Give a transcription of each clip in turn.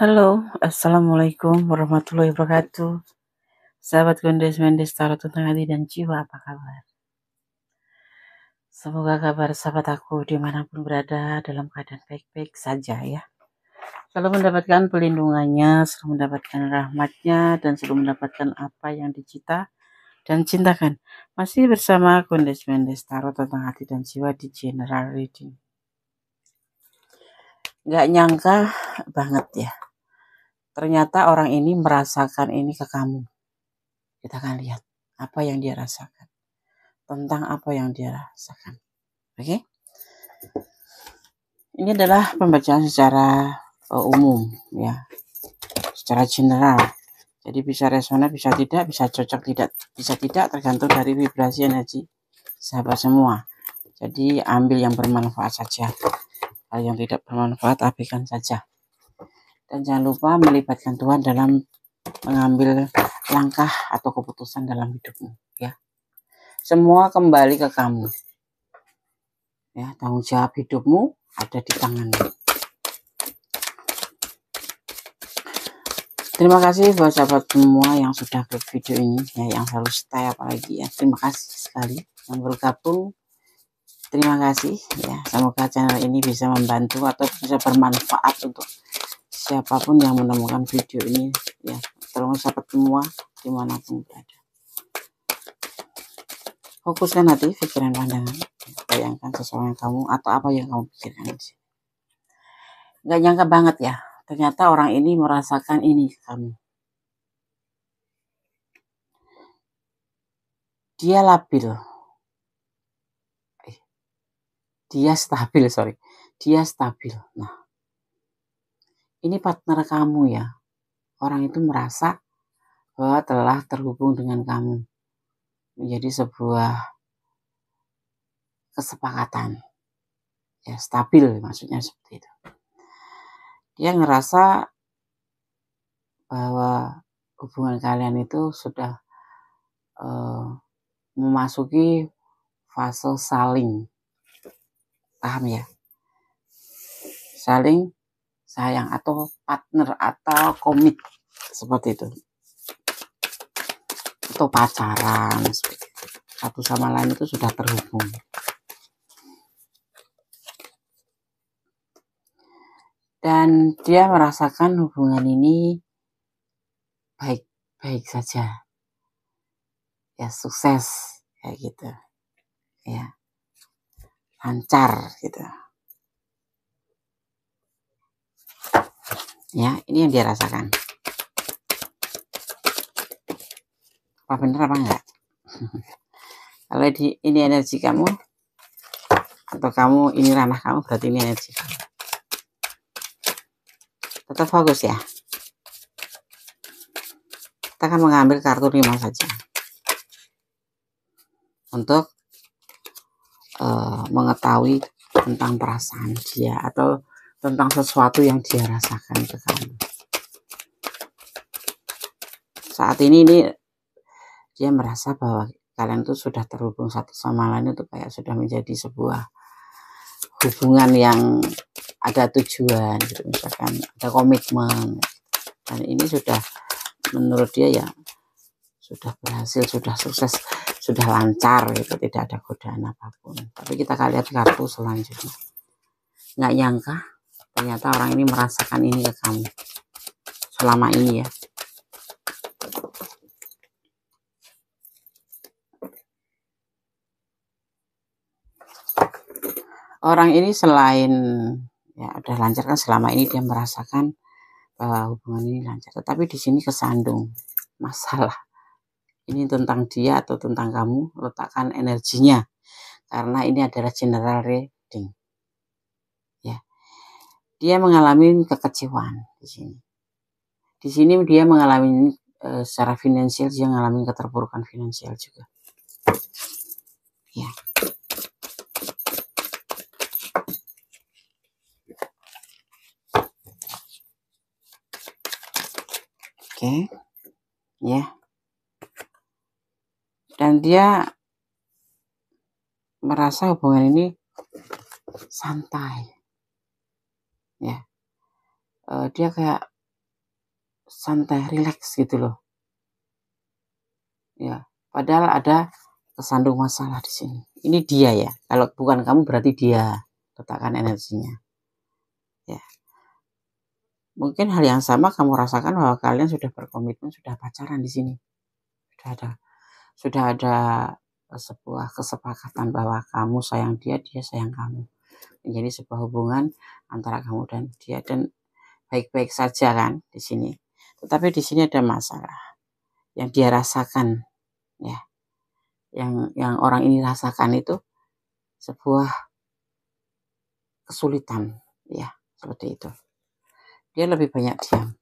Halo, Assalamualaikum warahmatullahi wabarakatuh. Sahabat Gondes Mendes Tarot tentang hati dan jiwa, apa kabar? Semoga kabar sahabat aku dimanapun berada dalam keadaan baik-baik saja ya. Selalu mendapatkan pelindungannya, selalu mendapatkan rahmatnya, dan selalu mendapatkan apa yang dicita dan cintakan. Masih bersama Gondes Mendes Tarot tentang hati dan jiwa di General Reading. Gak nyangka banget ya, ternyata orang ini merasakan ini ke kamu. Kita akan lihat apa yang dia rasakan, tentang apa yang dia rasakan. Oke? Ini adalah pembacaan secara umum ya, secara general. Jadi bisa resonan, bisa tidak, bisa cocok tidak, bisa tidak, tergantung dari vibrasi energi sahabat semua. Jadi ambil yang bermanfaat saja. Kalau yang tidak bermanfaat abaikan saja. Dan jangan lupa melibatkan Tuhan dalam mengambil langkah atau keputusan dalam hidupmu ya. Semua kembali ke kamu. Ya, tanggung jawab hidupmu ada di tanganmu. Terima kasih buat sahabat semua yang sudah klik video ini ya, yang selalu stay apalagi ya. Terima kasih sekali yang bergabung. Terima kasih ya. Semoga channel ini bisa membantu atau bisa bermanfaat untuk siapapun yang menemukan video ini ya. Tolong sahabat semua dimanapun berada. Fokuskan hati, pikiran, pandangan. Bayangkan sesuatu yang kamu atau apa yang kamu pikirkan. Gak nyangka banget ya, ternyata orang ini merasakan ini kamu. Dia labil. Dia stabil. Nah, ini partner kamu ya. Orang itu merasa bahwa telah terhubung dengan kamu. Menjadi sebuah kesepakatan. Ya, stabil maksudnya seperti itu. Dia ngerasa bahwa hubungan kalian itu sudah memasuki fase saling. Paham ya? Saling sayang atau partner atau komit seperti itu. Atau pacaran seperti itu. Satu sama lain itu sudah terhubung. Dan dia merasakan hubungan ini baik-baik saja. Ya, sukses kayak gitu. Ya. Lancar gitu. Ya, ini yang dia rasakan. Apa bener apa enggak? Kalau ini energi kamu atau kamu ini ranah kamu, berarti ini energi kamu. Tetap fokus ya. Kita akan mengambil kartu 5 saja untuk mengetahui tentang perasaan dia atau tentang sesuatu yang dia rasakan ke kamu. Saat ini dia merasa bahwa kalian tuh sudah terhubung satu sama lain, itu kayak sudah menjadi sebuah hubungan yang ada tujuan gitu, misalkan ada komitmen, dan ini sudah menurut dia ya sudah berhasil, sudah sukses, sudah lancar gitu, tidak ada godaan apapun. Tapi kita akan lihat kartu selanjutnya. Nggak nyangka ternyata orang ini merasakan ini ke kamu selama ini ya. Orang ini selain ya udah lancar kan, selama ini dia merasakan hubungan ini lancar, tetapi di sini kesandung masalah. Ini tentang dia atau tentang kamu, letakkan energinya karena ini adalah general reading. Ya. Dia mengalami kekecewaan di sini. Di sini dia mengalami secara finansial, dia mengalami keterpurukan finansial juga. Ya. Oke. Ya. Dan dia merasa hubungan ini santai. Ya. Dia kayak santai, rileks gitu loh. Ya, padahal ada kesandung masalah di sini. Ini dia ya. Kalau bukan kamu berarti dia. Letakkan energinya. Ya. Mungkin hal yang sama kamu rasakan bahwa kalian sudah berkomitmen, sudah pacaran di sini. Sudah ada sebuah kesepakatan bahwa kamu sayang dia, dia sayang kamu. Menjadi sebuah hubungan antara kamu dan dia, dan baik-baik saja kan di sini. Tetapi di sini ada masalah yang dia rasakan, ya. Yang orang ini rasakan itu sebuah kesulitan, ya, seperti itu. Dia lebih banyak diam.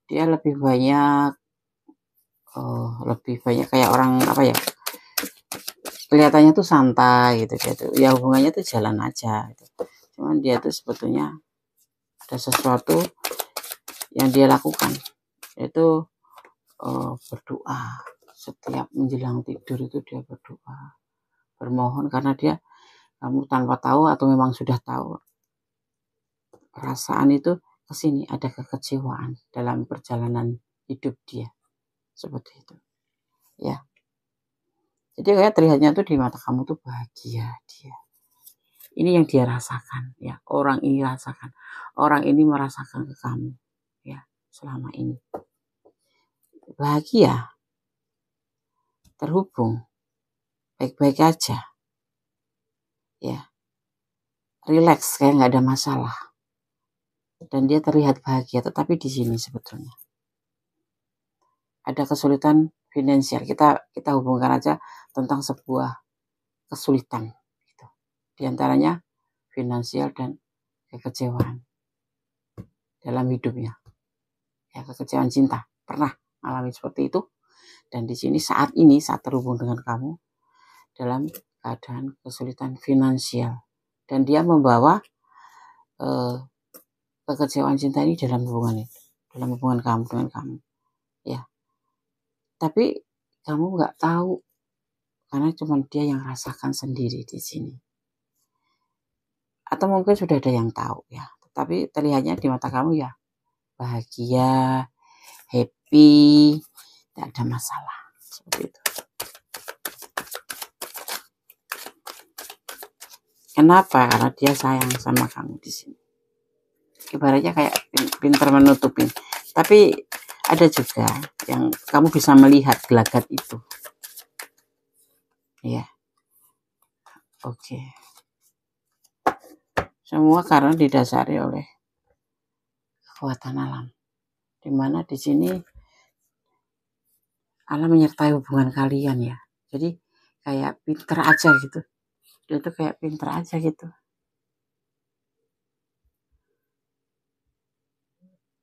Dia lebih banyak kayak orang apa ya? Kelihatannya tuh santai gitu, dia tuh. Ya hubungannya tuh jalan aja gitu. Cuman dia tuh sebetulnya ada sesuatu yang dia lakukan, yaitu berdoa. Setiap menjelang tidur itu dia berdoa, bermohon, karena kamu tanpa tahu atau memang sudah tahu, perasaan itu kesini, ada kekecewaan dalam perjalanan hidup dia, seperti itu, ya. Jadi kayak terlihatnya tuh di mata kamu tuh bahagia dia. Ini yang dia rasakan, ya. Orang ini rasakan, orang ini merasakan ke kamu, ya, selama ini bahagia, terhubung, baik-baik aja, ya, rileks, kayak nggak ada masalah, dan dia terlihat bahagia. Tetapi di sini sebetulnya ada kesulitan finansial. Kita hubungkan aja tentang sebuah kesulitan gitu. Di antaranya finansial dan kekecewaan dalam hidupnya, ya, kekecewaan cinta. Pernah alami seperti itu, dan di sini saat terhubung dengan kamu dalam keadaan kesulitan finansial, dan dia membawa kekecewaan cinta ini dalam hubungan kamu dengan kamu, ya. Tapi kamu nggak tahu, karena cuma dia yang rasakan sendiri di sini. Atau mungkin sudah ada yang tahu, ya. Tapi terlihatnya di mata kamu ya bahagia, happy, tidak ada masalah, seperti itu. Kenapa? Karena dia sayang sama kamu di sini. Ibaratnya kayak pintar menutupin. Tapi ada juga yang kamu bisa melihat gelagat itu, ya. Oke. Semua karena didasari oleh kekuatan alam, dimana di sini alam menyertai hubungan kalian, ya. Jadi kayak pinter aja gitu, dia tuh kayak pinter aja gitu,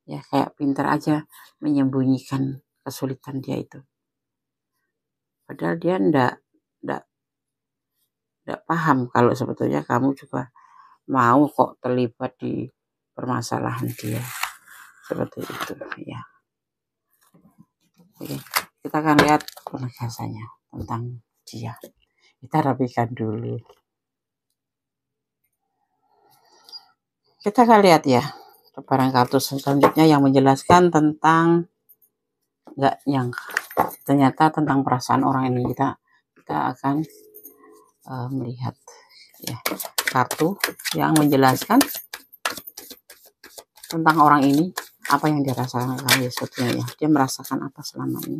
ya, kayak pinter aja menyembunyikan kesulitan dia itu. Padahal dia ndak paham kalau sebetulnya kamu juga mau kok terlibat di permasalahan dia, seperti itu, ya. Oke, kita akan lihat penegasannya tentang dia. Kita rapikan dulu. Kita akan lihat ya barang kartu selanjutnya yang menjelaskan tentang nggak nyangka, ternyata tentang perasaan orang ini. Kita akan melihat, ya, kartu yang menjelaskan tentang orang ini, apa yang dia rasakan, ya, sebetulnya, ya, dia merasakan apa selama ini.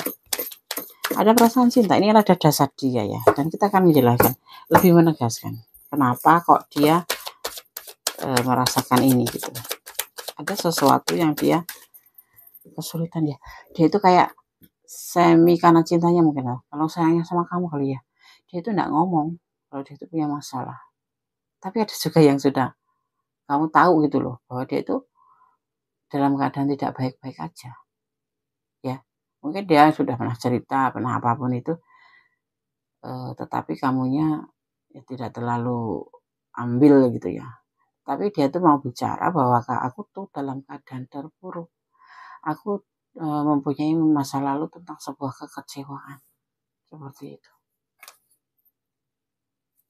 Ada perasaan cinta, ini ada dasar dia, ya, dan kita akan menjelaskan, lebih menegaskan kenapa kok dia merasakan ini gitu. Ada sesuatu yang dia kesulitan, ya. Dia itu kayak semi karena cintanya mungkin lah. Kalau sayangnya sama kamu kali ya, dia itu enggak ngomong kalau dia itu punya masalah. Tapi ada juga yang sudah kamu tahu gitu loh, bahwa dia itu dalam keadaan tidak baik-baik aja, ya. Mungkin dia sudah pernah cerita, pernah apapun itu, tetapi kamunya ya tidak terlalu ambil gitu, ya. Tapi dia tuh mau bicara bahwa aku tuh dalam keadaan terpuruk. Aku mempunyai masa lalu tentang sebuah kekecewaan, seperti itu,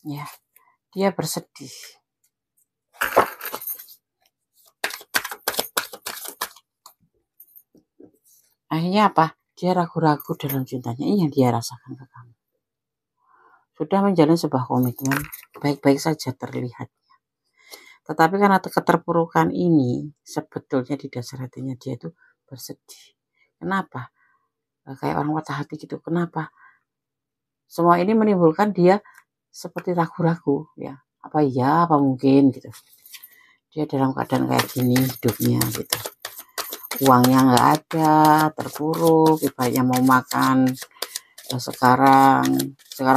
ya. Dia bersedih. Akhirnya apa? Dia ragu-ragu dalam cintanya. Ini yang dia rasakan ke kamu. Sudah menjalin sebuah komitmen, baik-baik saja terlihat. Tetapi karena keterpurukan ini, sebetulnya di dasar hatinya dia itu bersedih. Kenapa? Kayak orang patah hati gitu. Kenapa? Semua ini menimbulkan dia seperti ragu-ragu, ya. Apa iya, apa mungkin gitu. Dia dalam keadaan kayak gini hidupnya gitu. Uangnya nggak ada, terpuruk, ibaratnya mau makan sekarang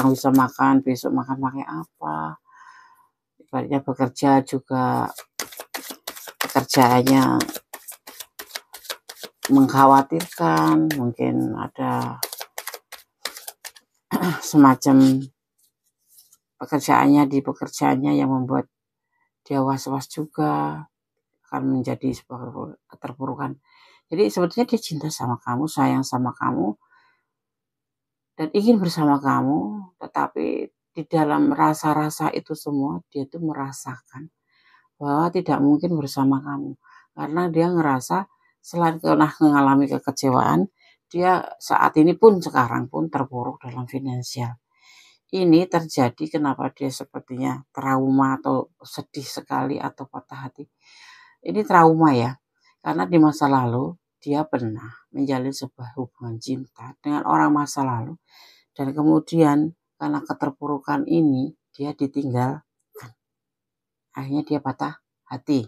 bisa makan, besok makan pakai apa. Ibaratnya bekerja juga pekerjaannya mengkhawatirkan, mungkin ada semacam pekerjaannya yang membuat dia was-was juga, akan menjadi sebuah keterpurukan. Jadi sebetulnya dia cinta sama kamu, sayang sama kamu, dan ingin bersama kamu, tetapi di dalam rasa-rasa itu semua dia tuh merasakan bahwa tidak mungkin bersama kamu, karena dia ngerasa selain pernah mengalami kekecewaan, dia saat ini pun sekarang pun terpuruk dalam finansial. Ini terjadi kenapa dia sepertinya trauma atau sedih sekali atau patah hati. Ini trauma ya, karena di masa lalu dia pernah menjalin sebuah hubungan cinta dengan orang masa lalu, dan kemudian karena keterpurukan ini dia ditinggal, akhirnya dia patah hati.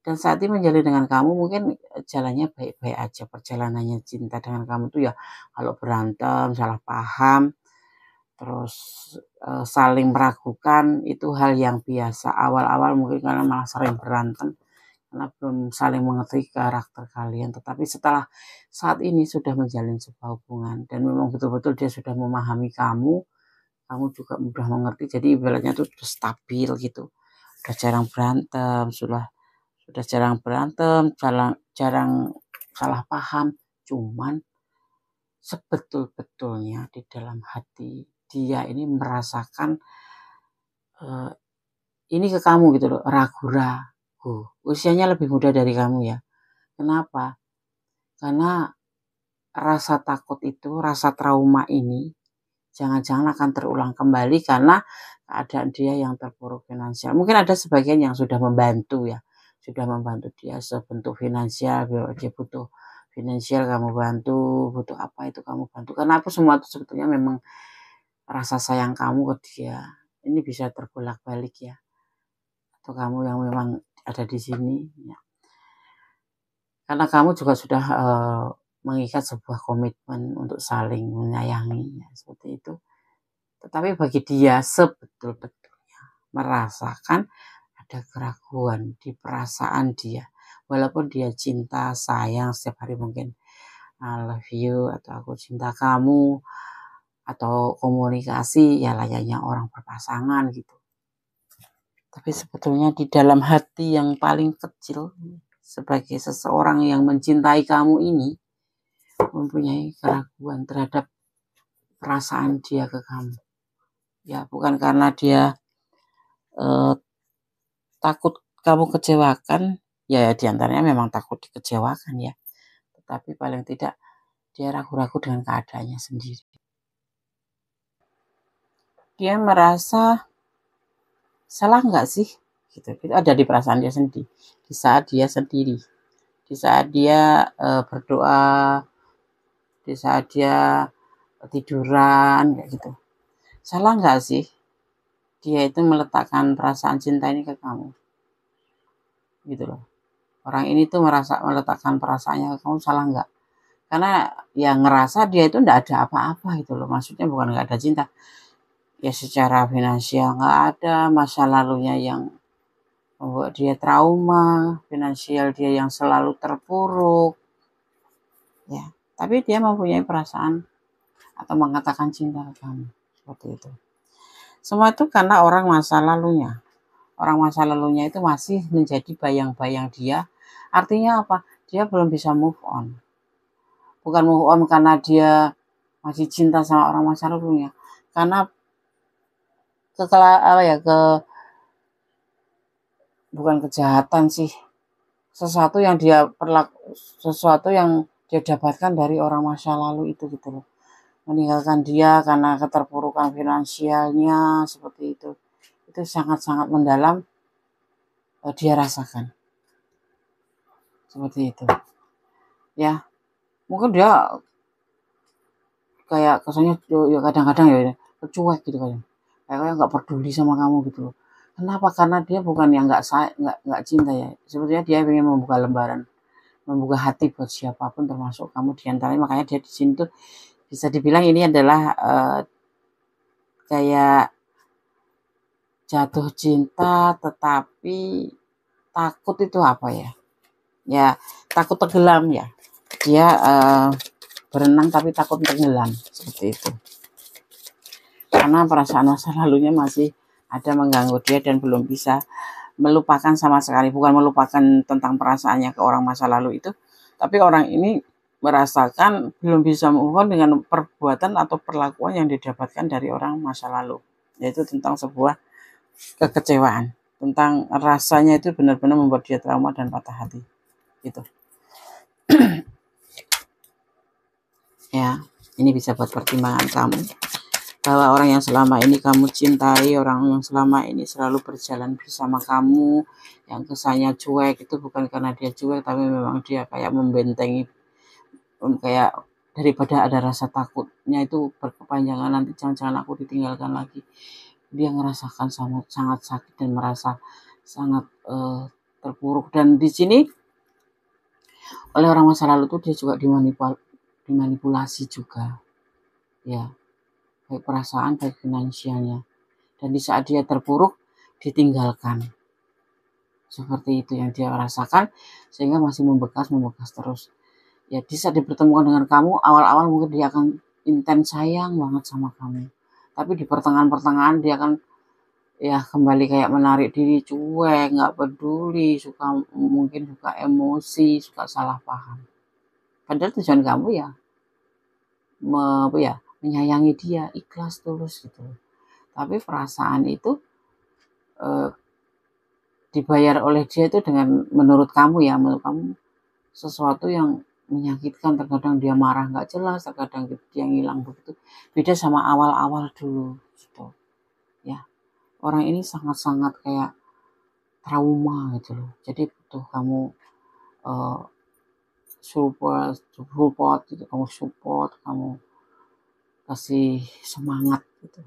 Dan saat ini menjalin dengan kamu mungkin jalannya baik-baik aja, perjalanannya cinta dengan kamu tuh ya, kalau berantem, salah paham, terus saling meragukan, itu hal yang biasa. Awal-awal mungkin kalian malah sering berantem karena belum saling mengerti karakter kalian. Tetapi setelah saat ini sudah menjalin sebuah hubungan dan memang betul-betul dia sudah memahami kamu, kamu juga mudah mengerti. Jadi ibaratnya tuh sudah stabil gitu. Sudah jarang berantem, jarang salah paham. Cuman sebetul-betulnya di dalam hati dia ini merasakan ini ke kamu gitu loh, ragu-ragu. Usianya lebih muda dari kamu ya. Kenapa? Karena rasa takut itu, rasa trauma ini jangan-jangan akan terulang kembali karena keadaan dia yang terpuruk finansial. Mungkin ada sebagian yang sudah membantu ya, sudah membantu dia sebentuk finansial, dia butuh finansial kamu bantu, butuh apa itu kamu bantu. Karena apa semua itu sebetulnya memang rasa sayang kamu ke dia. Ini bisa terbolak-balik ya. Atau kamu yang memang ada di sini ya. Karena kamu juga sudah mengikat sebuah komitmen untuk saling menyayangi ya, seperti itu. Tetapi bagi dia sebetul-betulnya merasakan ada keraguan di perasaan dia. Walaupun dia cinta, sayang setiap hari mungkin I love you atau aku cinta kamu atau komunikasi ya layaknya orang berpasangan gitu. Tapi sebetulnya di dalam hati yang paling kecil sebagai seseorang yang mencintai kamu ini mempunyai keraguan terhadap perasaan dia ke kamu. Ya bukan karena dia takut kamu kecewakan, ya diantaranya memang takut dikecewakan ya. Tetapi paling tidak dia ragu-ragu dengan keadaannya sendiri. Dia merasa salah nggak sih? Gitu. Itu ada di perasaan dia sendiri. Di saat dia sendiri. Di saat dia berdoa, di saat dia tiduran kayak gitu. Salah nggak sih dia itu meletakkan perasaan cinta ini ke kamu? Gitu loh. Orang ini tuh meletakkan perasaannya ke kamu, salah nggak? Karena ya ngerasa dia itu nggak ada apa-apa gitu loh. Maksudnya bukan nggak ada cinta. Ya secara finansial nggak ada, masa lalunya yang membuat dia trauma, finansial dia yang selalu terpuruk. Ya, tapi dia mempunyai perasaan atau mengatakan cinta ke kamu. Seperti itu. Semua itu karena orang masa lalunya. Orang masa lalunya itu masih menjadi bayang-bayang dia. Artinya apa? Dia belum bisa move on. Bukan move on karena dia masih cinta sama orang masa lalunya. Karena bukan kejahatan sih. Sesuatu yang dia dapatkan dari orang masa lalu itu gitu loh. Meninggalkan dia karena keterpurukan finansialnya seperti itu. Itu sangat-sangat mendalam dia rasakan. Seperti itu. Ya, mungkin dia kayak kesannya ya kadang-kadang ya cuek gitu kayak nggak peduli sama kamu gitu loh. Kenapa? Karena dia bukan yang nggak cinta ya. Sebetulnya dia ingin membuka hati buat siapapun termasuk kamu diantaranya. Makanya dia di sini tuh bisa dibilang ini adalah kayak jatuh cinta tetapi takut itu apa ya? Ya takut tenggelam ya. Dia berenang tapi takut tenggelam seperti itu. Karena perasaan masa lalunya masih ada mengganggu dia dan belum bisa melupakan sama sekali. Bukan melupakan tentang perasaannya ke orang masa lalu itu, tapi orang ini merasakan belum bisa move on dengan perbuatan atau perlakuan yang didapatkan dari orang masa lalu, yaitu tentang sebuah kekecewaan, tentang rasanya itu benar-benar membuat dia trauma dan patah hati gitu. Ya, ini bisa buat pertimbangan kamu bahwa orang yang selama ini kamu cintai, orang yang selama ini selalu berjalan bersama kamu, yang kesannya cuek itu bukan karena dia cuek, tapi memang dia kayak membentengi, kayak daripada ada rasa takutnya itu berkepanjangan nanti jangan-jangan aku ditinggalkan lagi. Dia ngerasakan sangat sakit dan merasa sangat terpuruk. Dan di sini oleh orang masa lalu tuh dia juga dimanipulasi juga, ya. Baik perasaan, baik finansialnya. Dan di saat dia terpuruk, ditinggalkan. Seperti itu yang dia rasakan, sehingga masih membekas terus. Ya, di saat dipertemukan dengan kamu, awal-awal mungkin dia akan intens sayang banget sama kamu. Tapi di pertengahan-pertengahan dia akan ya kembali kayak menarik diri, cuek, nggak peduli, mungkin suka emosi, suka salah paham. Padahal tujuan kamu ya, menyayangi dia, ikhlas tulus gitu. Tapi perasaan itu dibayar oleh dia itu dengan menurut kamu sesuatu yang menyakitkan. Terkadang dia marah nggak jelas, terkadang dia ngilang begitu. Beda sama awal-awal dulu gitu. Ya, orang ini sangat-sangat kayak trauma gitu loh. Jadi butuh kamu support gitu, kamu kasih semangat gitu.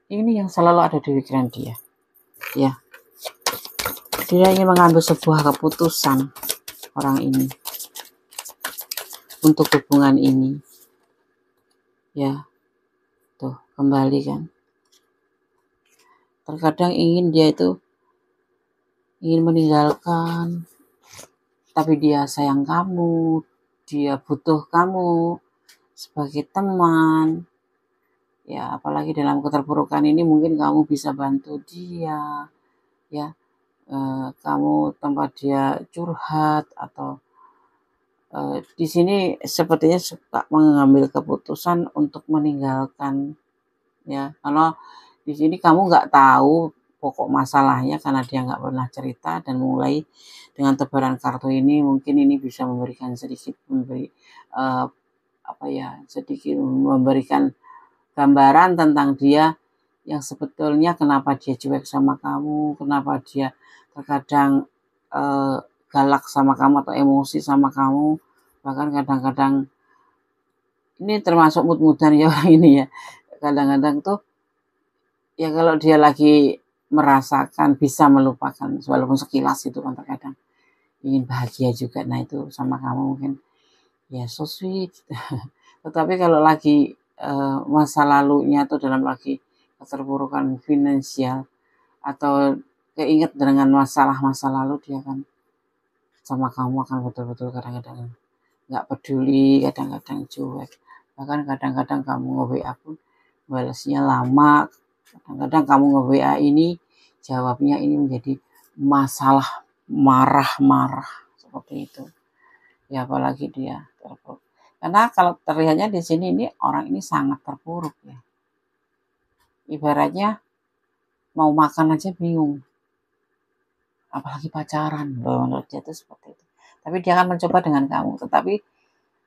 Ini yang selalu ada di pikiran dia. Ya. Dia ingin mengambil sebuah keputusan orang ini untuk hubungan ini. Ya. Tuh, kembali kan. Terkadang dia itu ingin meninggalkan, tapi dia sayang kamu, dia butuh kamu sebagai teman. Ya, apalagi dalam keterpurukan ini mungkin kamu bisa bantu dia, ya, kamu tempat dia curhat atau di sini sepertinya suka mengambil keputusan untuk meninggalkan, ya, karena di sini kamu nggak tahu pokok masalahnya karena dia nggak pernah cerita, dan mulai dengan tebaran kartu ini mungkin ini bisa memberikan sedikit sedikit memberikan gambaran tentang dia yang sebetulnya kenapa dia cuek sama kamu, kenapa dia terkadang galak sama kamu atau emosi sama kamu, bahkan kadang-kadang ini termasuk mood-moodan ya orang ini ya. Kadang-kadang tuh ya kalau dia lagi merasakan bisa melupakan walaupun sekilas itu kan terkadang ingin bahagia juga. Nah itu sama kamu mungkin ya so sweet. Tetapi kalau lagi masa lalunya atau dalam lagi keterpurukan finansial atau keinget dengan masalah masa lalu, dia kan sama kamu akan betul-betul kadang-kadang nggak peduli, kadang-kadang cuek, bahkan kadang-kadang kamu nge-WA pun balasnya lama, kadang-kadang kamu nge-WA ini jawabnya ini menjadi masalah marah-marah seperti itu ya. Apalagi dia terpuruk, karena kalau terlihatnya di sini ini orang ini sangat terpuruk ya, ibaratnya mau makan aja bingung, apalagi pacaran loh, menurut dia itu seperti itu. Tapi dia akan mencoba dengan kamu, tetapi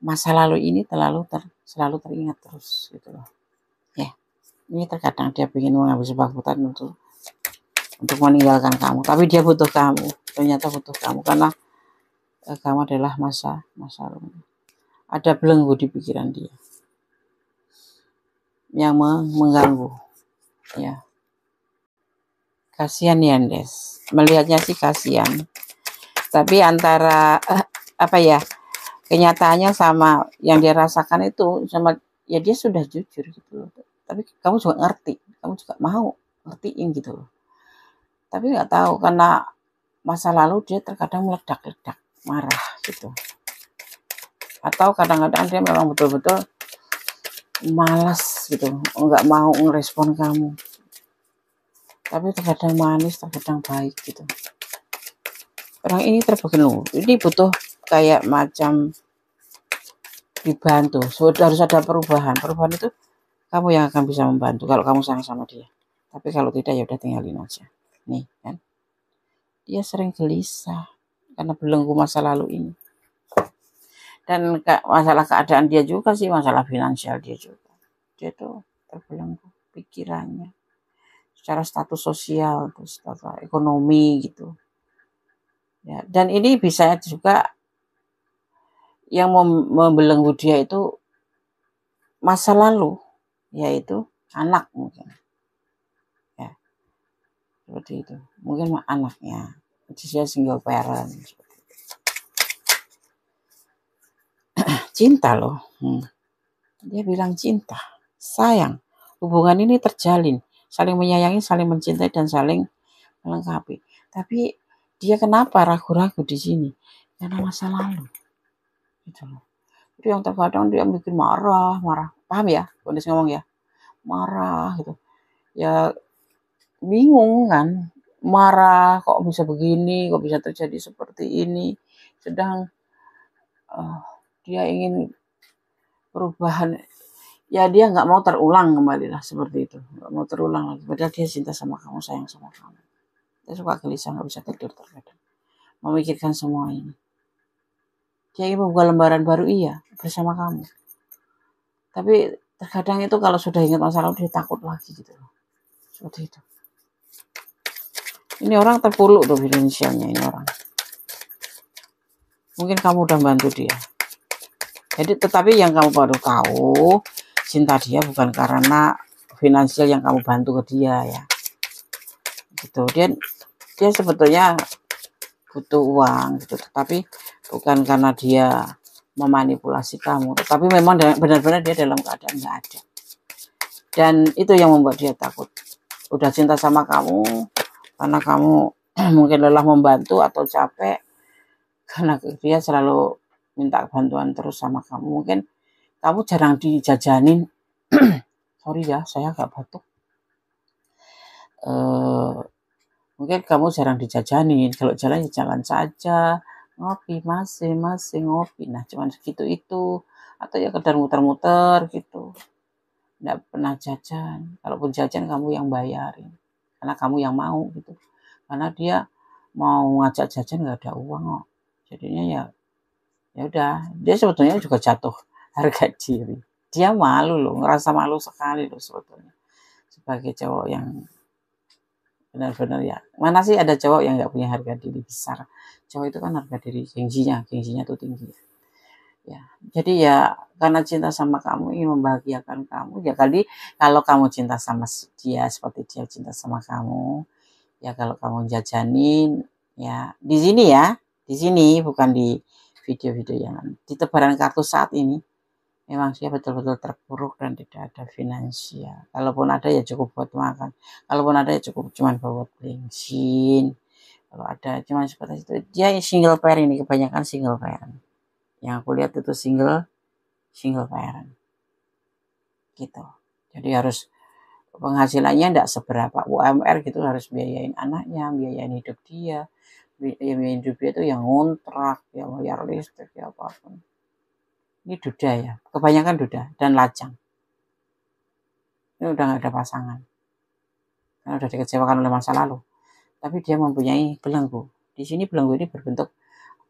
masa lalu ini selalu teringat terus gitu loh ya. Ini terkadang dia ingin mengambil sebuah keputusan untuk meninggalkan kamu, tapi dia butuh kamu, ternyata butuh kamu karena kamu adalah masa lalu. Ada belenggu di pikiran dia yang mengganggu ya. Kasihan ya Andes, melihatnya sih kasihan, tapi antara apa ya, kenyataannya sama yang dia rasakan itu sama ya, dia sudah jujur gitu loh. Tapi kamu juga ngerti, kamu juga mau ngertiin gitu loh. Tapi nggak tahu karena masa lalu dia terkadang meledak-ledak, marah gitu. Atau kadang-kadang dia memang betul-betul malas gitu, nggak mau ngerespon kamu. Tapi terkadang manis, terkadang baik gitu. Orang ini terpenuh, ini butuh kayak macam dibantu. Harus ada perubahan. Perubahan itu kamu yang akan bisa membantu kalau kamu sayang sama dia. Tapi kalau tidak ya udah tinggalin aja. Nih kan, dia sering gelisah karena belenggu masa lalu ini. Dan masalah keadaan dia juga sih, masalah finansial dia juga. Dia tuh terbelenggu pikirannya secara status sosial, status ekonomi gitu. Ya, dan ini bisa juga yang membelenggu dia itu masa lalu, yaitu anak mungkin. Ya, seperti itu. Mungkin anaknya. Dia single parent. Cinta loh. Dia bilang cinta, sayang. Hubungan ini terjalin, saling menyayangi, saling mencintai, dan saling melengkapi. Tapi dia kenapa ragu-ragu di sini? Karena masa lalu. Gitu loh. Itu yang terkadang dia bikin marah. Paham ya? Kondisi ngomong ya. Marah gitu. Ya bingung kan. Marah, kok bisa begini, kok bisa terjadi seperti ini. Sedang dia ingin perubahan. Ya dia nggak mau terulang kembali lah seperti itu, nggak mau terulang lagi. Padahal dia cinta sama kamu, sayang sama kamu. Dia suka gelisah, nggak bisa tidur terkadang, memikirkan semua ini. Dia ingin membuka lembaran baru iya bersama kamu. Tapi terkadang itu kalau sudah ingat masa lalu dia takut lagi gitu loh. Seperti itu. Ini orang terpuruk tuh finansialnya ini orang. Mungkin kamu udah bantu dia. Jadi tetapi yang kamu baru tahu, cinta dia bukan karena finansial yang kamu bantu ke dia ya. Gitu. Dia sebetulnya butuh uang gitu, tapi bukan karena dia memanipulasi kamu, tapi memang benar-benar dia dalam keadaan nggak ada. Dan itu yang membuat dia takut. Udah cinta sama kamu karena kamu mungkin lelah membantu atau capek, karena dia selalu minta bantuan terus sama kamu. Mungkin kamu jarang dijajanin. Sorry ya, saya agak batuk. Mungkin kamu jarang dijajanin. Kalau jalan ya jalan saja, ngopi masih ngopi. Nah cuman segitu itu, atau ya kedar muter-muter gitu. Nggak pernah jajan. Kalaupun jajan kamu yang bayarin, karena kamu yang mau gitu. Karena dia mau ngajak jajan nggak ada uang kok. Jadinya ya udah. Dia sebetulnya juga jatuh harga diri. Dia malu loh, ngerasa malu sekali loh sebetulnya sebagai cowok yang benar-benar ya. Mana sih ada cowok yang nggak punya harga diri besar? Cowok itu kan harga diri, gengsinya tuh tinggi. Ya, jadi ya karena cinta sama kamu, ingin membahagiakan kamu. Ya kali kalau kamu cinta sama dia seperti dia cinta sama kamu, ya kalau kamu jajanin, ya di sini bukan di video-video yang di tebaran kartu saat ini. Memang dia betul-betul terpuruk dan tidak ada finansial. Kalaupun ada ya cukup buat makan. Kalaupun ada ya cukup cuman buat bensin. Kalau ada cuman seperti itu. Dia single parent ini, kebanyakan single parent. Yang aku lihat itu single parent. Gitu. Jadi harus penghasilannya tidak seberapa. UMR gitu, harus biayain anaknya, biayain hidup dia. Biayain hidup dia itu yang ngontrak, yang bayar listrik, ya apapun. Ini duda ya, kebanyakan duda dan lajang. Ini udah gak ada pasangan, karena udah dikecewakan oleh masa lalu. Tapi dia mempunyai belenggu, Di sini belenggu ini berbentuk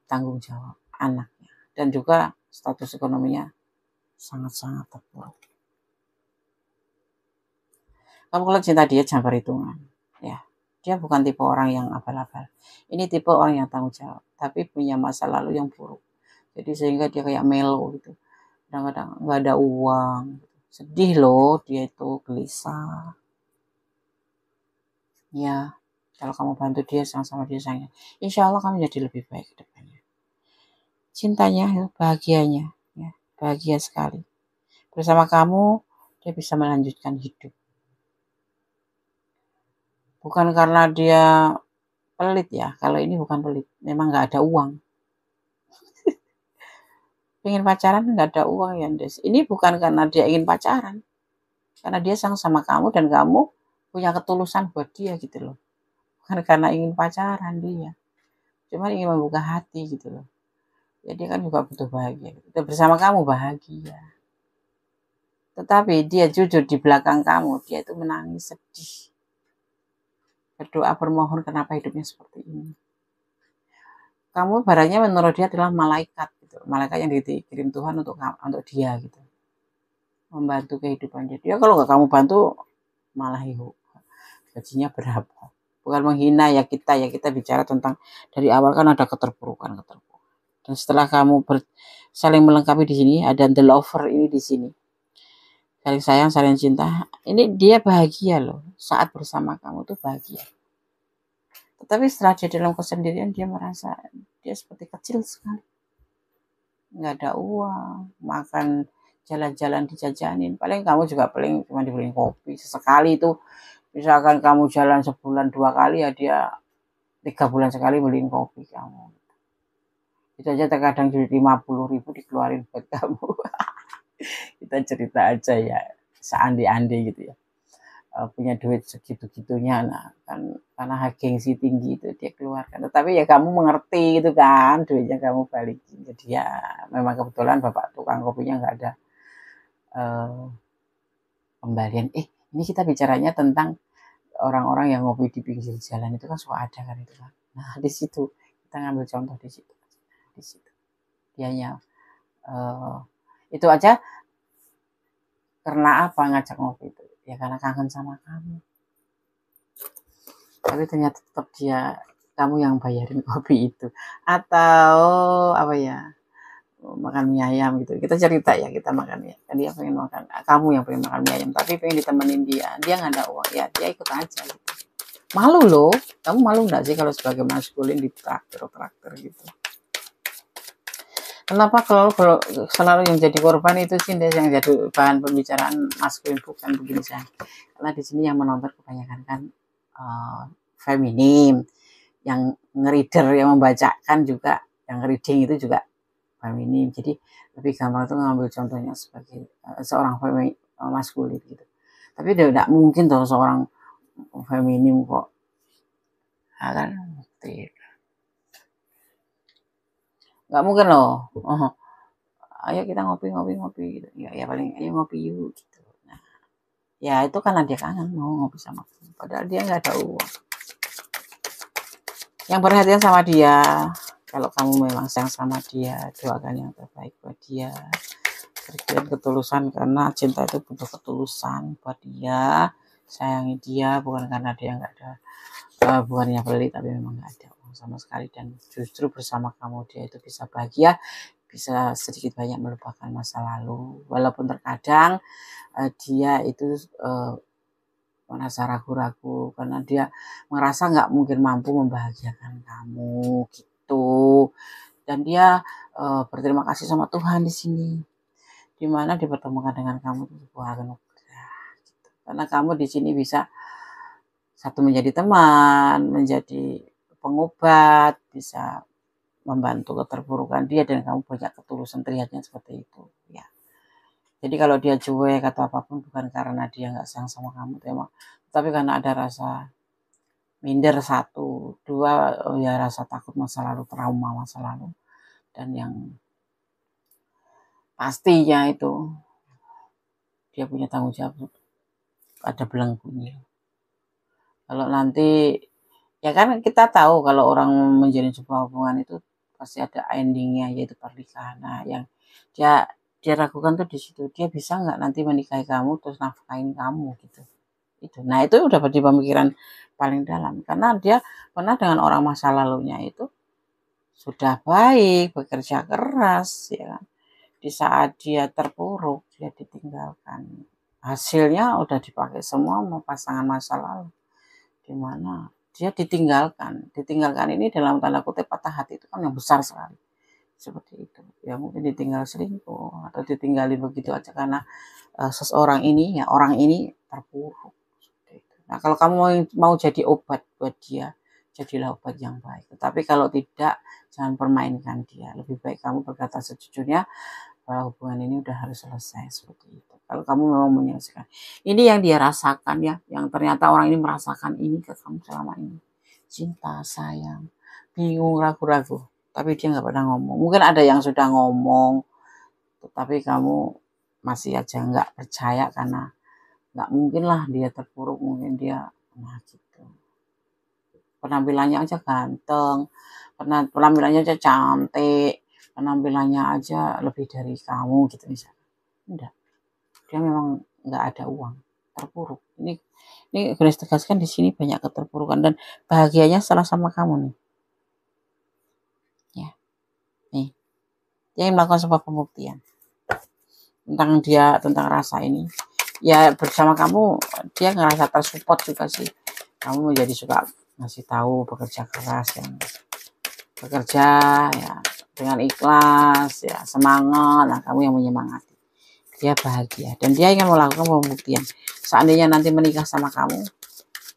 tanggung jawab anaknya, dan juga status ekonominya sangat-sangat terpuruk. Kamu kalau cinta dia jangan perhitungan, ya. Dia bukan tipe orang yang abal-abal. Ini tipe orang yang tanggung jawab, tapi punya masa lalu yang buruk. Jadi sehingga dia kayak melo gitu. Kadang-kadang nggak ada uang. Sedih loh, dia itu gelisah. Ya, kalau kamu bantu dia, sama dia sayang, insya Allah kamu jadi lebih baik ke depannya. Cintanya, bahagianya, ya, bahagia sekali. Bersama kamu, dia bisa melanjutkan hidup. Bukan karena dia pelit ya, kalau ini bukan pelit, memang nggak ada uang. Pengen pacaran nggak ada uang ya, Des. Ini bukan karena dia ingin pacaran, karena dia sayang sama kamu dan kamu punya ketulusan buat dia gitu loh. Bukan karena ingin pacaran dia, cuma ingin membuka hati gitu loh. Ya dia kan juga butuh bahagia. Kita bersama kamu bahagia. Tetapi dia jujur di belakang kamu, dia itu menangis sedih. Berdoa bermohon kenapa hidupnya seperti ini. Kamu barannya menurut dia adalah malaikat gitu. Malaikat yang dikirim Tuhan untuk dia gitu. Membantu kehidupan dia. Dia kalau nggak kamu bantu malah gajinya berapa. Bukan menghina ya, kita bicara tentang dari awal kan ada keterpurukan. Dan setelah kamu saling melengkapi di sini, ada the lover ini di sini. Saling sayang, saling cinta. Ini dia bahagia loh. Saat bersama kamu tuh bahagia. Tetapi setelah dia dalam kesendirian, dia merasa dia seperti kecil sekali. Nggak ada uang, makan jalan-jalan dijajanin. Paling kamu juga paling cuma dibeliin kopi. Sesekali itu, misalkan kamu jalan sebulan 2 kali, ya dia 3 bulan sekali beliin kopi kamu. Itu aja terkadang jadi 50.000 dikeluarin buat kamu. Kita cerita aja ya, seandai-andai gitu ya. Punya duit segitu-gitunya, nah kan karena gengsi tinggi itu dia keluarkan. Tetapi ya kamu mengerti gitu kan, duitnya kamu balikin. Jadi ya memang kebetulan bapak tukang kopinya nggak ada kembalian. Ini kita bicaranya tentang orang-orang yang ngopi di pinggir jalan, itu kan suka ada kan itu kan. Nah di situ kita ngambil contoh di situ. Dianya itu aja karena apa ngajak ngopi itu? Ya karena kangen sama kamu. Tapi ternyata tetap kamu yang bayarin kopi itu, atau apa ya, makan mie ayam gitu. Kita cerita ya, kita makan ya, dia pengen makan, kamu yang pengen makan mie ayam tapi pengen ditemenin dia nggak ada uang, ya dia ikut aja gitu. Malu loh, kamu malu nggak sih kalau sebagai maskulin di traktir gitu? Kenapa kalau selalu yang jadi korban itu sih yang jadi bahan pembicaraan maskulin, bukan begini sayang? Karena di sini yang menonton kebanyakan kan feminim, yang ngereader, yang membacakan juga, yang reading itu juga feminim. Jadi lebih gampang tuh ngambil contohnya sebagai seorang maskulin gitu. Tapi dia tidak mungkin tuh seorang feminim kok kan, nggak mungkin loh. Ayo kita ngopi gitu. Ya paling ayo ngopi yuk gitu. Nah, ya itu karena dia kangen mau ngopi sama aku, padahal dia nggak ada uang. Yang perhatian sama dia, kalau kamu memang sayang sama dia, doakan yang terbaik buat dia. Berikan ketulusan, karena cinta itu butuh ketulusan buat dia. Sayangi dia bukan karena dia nggak ada, bukannya pelit, tapi memang nggak ada uang sama sekali. Dan justru bersama kamu dia itu bisa bahagia, bisa sedikit banyak melupakan masa lalu. Walaupun terkadang dia itu merasa ragu-ragu karena dia merasa nggak mungkin mampu membahagiakan kamu gitu. Dan dia berterima kasih sama Tuhan di sini, dimana dipertemukan dengan kamu itu sebuah anugerah gitu. Karena kamu di sini bisa satu menjadi teman, menjadi pengobat, bisa membantu keterpurukan dia, dan kamu punya ketulusan, terlihatnya seperti itu ya. Jadi kalau dia cuek atau apapun, bukan karena dia nggak sayang sama kamu, tapi karena ada rasa minder, 1, 2 ya rasa takut masa lalu, trauma masa lalu. Dan yang pastinya itu dia punya tanggung jawab, ada belenggunya. Kalau nanti Ya kan kita tahu kalau orang menjalin sebuah hubungan itu pasti ada endingnya, yaitu pernikahan. Nah, yang dia ragukan tuh di situ, dia bisa nggak nanti menikahi kamu terus nafkahin kamu gitu. Itu. Nah, itu udah di pemikiran paling dalam karena dia pernah dengan orang masa lalunya itu sudah baik, bekerja keras, ya kan. Di saat dia terpuruk, dia ditinggalkan. Hasilnya udah dipakai semua sama pasangan masa lalu. Di mana dia ditinggalkan. Ditinggalkan ini dalam tanda kutip patah hati itu kan yang besar sekali. Seperti itu. Ya mungkin ditinggal selingkuh atau ditinggali begitu aja karena seseorang ini, ya orang ini terpuruk. Nah, kalau kamu mau jadi obat buat dia, jadilah obat yang baik. Tetapi kalau tidak, jangan permainkan dia. Lebih baik kamu berkata sejujurnya bahwa hubungan ini udah harus selesai seperti itu. Kalau kamu memang menyelesaikan. Ini yang dia rasakan ya, yang ternyata orang ini merasakan ini ke kamu selama ini. Cinta, sayang, bingung, ragu-ragu. Tapi dia nggak pernah ngomong. Mungkin ada yang sudah ngomong, tetapi kamu masih aja nggak percaya karena nggak mungkin lah dia terpuruk, mungkin dia gitu. Penampilannya aja ganteng, penampilannya aja cantik, penampilannya aja lebih dari kamu gitu misalnya. Enggak, dia memang nggak ada uang, terpuruk. Ini Grace tegaskan di sini banyak keterpurukan dan bahagianya salah sama kamu nih. Ya, nih, dia yang melakukan sebuah pembuktian tentang rasa ini. Ya bersama kamu dia ngerasa tersupport juga sih. Kamu menjadi suka ngasih tahu bekerja keras yang bekerja ya dengan ikhlas ya semangat. Nah kamu yang menyemangati. Dia bahagia dan dia ingin melakukan pembuktian. Seandainya nanti menikah sama kamu,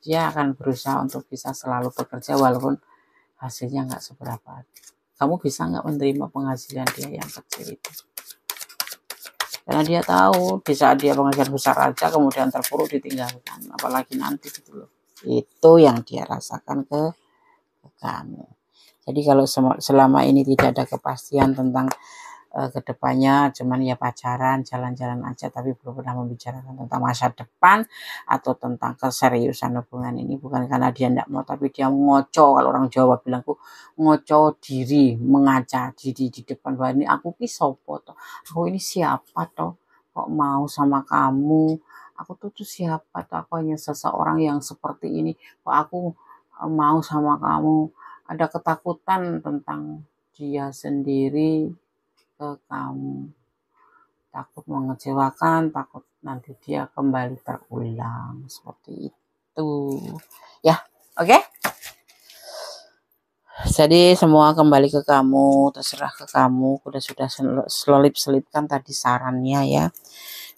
dia akan berusaha untuk bisa selalu bekerja walaupun hasilnya nggak seberapa. Kamu bisa nggak menerima penghasilan dia yang kecil itu? Karena dia tahu di saat dia penghasilan besar aja kemudian terpuruk ditinggalkan, apalagi nanti gitu loh. Itu yang dia rasakan ke kamu. Jadi kalau selama ini tidak ada kepastian tentang kedepannya, cuman ya pacaran, jalan-jalan aja, tapi belum pernah membicarakan tentang masa depan atau tentang keseriusan hubungan ini, bukan karena dia tidak mau, tapi dia ngoco. Kalau orang Jawa bilang tuh ngoco diri, mengaca diri di depan bahwa ini aku ki sopo toh, aku ini siapa toh, kok mau sama kamu, aku tuh siapa toh, aku hanya seseorang yang seperti ini, kok aku mau sama kamu. Ada ketakutan tentang dia sendiri ke kamu, takut mengecewakan, takut nanti dia kembali terulang seperti itu ya. Oke, jadi semua kembali ke kamu, terserah ke kamu. Sudah selipkan tadi sarannya ya,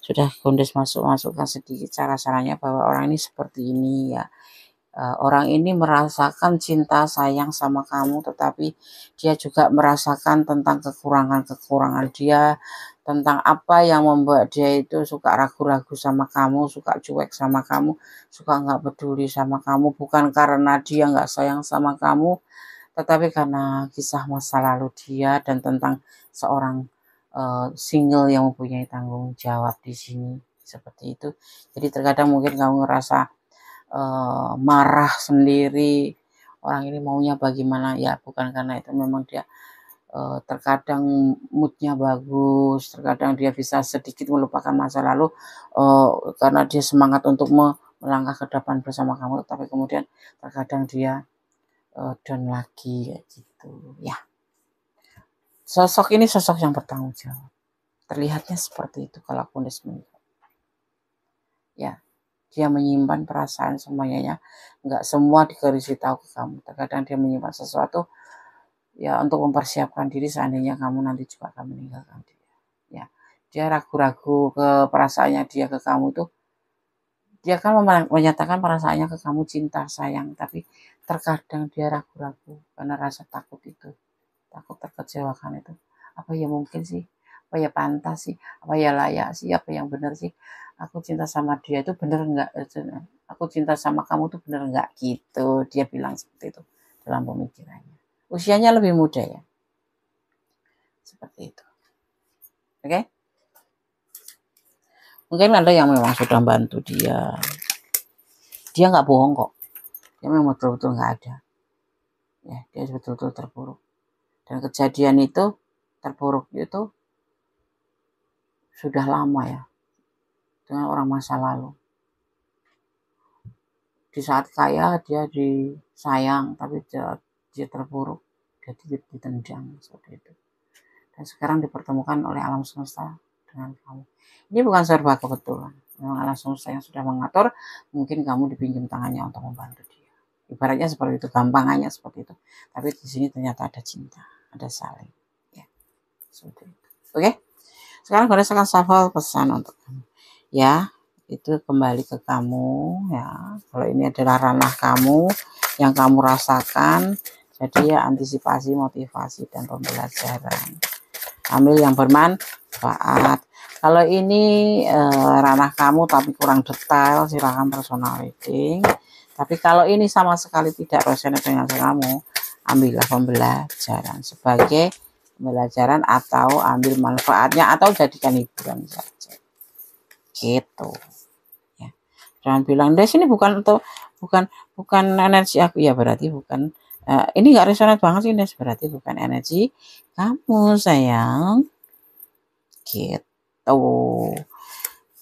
sudah Gundes masukkan sedikit cara-caranya bahwa orang ini seperti ini ya. Orang ini merasakan cinta sayang sama kamu, tetapi dia juga merasakan tentang kekurangan dia, tentang apa yang membuat dia itu suka ragu-ragu sama kamu, suka cuek sama kamu, suka nggak peduli sama kamu, bukan karena dia nggak sayang sama kamu, tetapi karena kisah masa lalu dia dan tentang seorang single yang mempunyai tanggung jawab di sini seperti itu. Jadi terkadang mungkin kamu ngerasa marah sendiri, orang ini maunya bagaimana ya, bukan karena itu, memang dia terkadang moodnya bagus, terkadang dia bisa sedikit melupakan masa lalu karena dia semangat untuk melangkah ke depan bersama kamu, tapi kemudian terkadang dia down lagi kayak gitu ya. Sosok ini sosok yang bertanggung jawab, terlihatnya seperti itu kalau Gundes melihat ya. Dia menyimpan perasaan semuanya, nggak semua dikasih tahu ke kamu. Terkadang dia menyimpan sesuatu ya untuk mempersiapkan diri seandainya kamu nanti juga akan meninggalkan dia. Ya, dia ragu-ragu ke perasaannya dia ke kamu tuh. Dia kan menyatakan perasaannya ke kamu cinta sayang, tapi terkadang dia ragu-ragu karena rasa takut itu, takut terkecewakan itu. Apa ya mungkin sih? Apa ya pantas sih? Apa ya layak sih? Apa yang benar sih? Aku cinta sama dia itu bener enggak? Aku cinta sama kamu tuh bener enggak? Gitu. Dia bilang seperti itu dalam pemikirannya. Usianya lebih muda ya. Seperti itu. Oke? Mungkin ada yang memang sudah bantu dia. Dia nggak bohong kok. Dia memang betul-betul nggak ada. Ya, dia betul-betul terpuruk. Dan kejadian itu terpuruk itu sudah lama ya, dengan orang masa lalu. Di saat kaya dia disayang, tapi dia terpuruk, jadi ditendang seperti itu. Dan sekarang dipertemukan oleh alam semesta dengan kamu. Ini bukan serba kebetulan. Memang alam semesta yang sudah mengatur, mungkin kamu dipinjam tangannya untuk membantu dia. Ibaratnya seperti itu, gampangannya seperti itu. Tapi di sini ternyata ada cinta, ada saling. Ya, seperti itu. Oke? Sekarang berdasarkan shuffle pesan untuk kamu. Ya, itu kembali ke kamu ya. Kalau ini adalah ranah kamu yang kamu rasakan, jadi ya antisipasi, motivasi dan pembelajaran. Ambil yang bermanfaat. Kalau ini ranah kamu tapi kurang detail, silakan personal reading. Tapi kalau ini sama sekali tidak resonate dengan kamu, ambillah pembelajaran sebagai pembelajaran atau ambil manfaatnya atau jadikan hiburan saja. Gitu. Ya. Jangan bilang, "Des ini bukan energi aku." Ya berarti bukan. Ini nggak resonate banget sih, Des. Berarti bukan energi kamu, sayang. Gitu.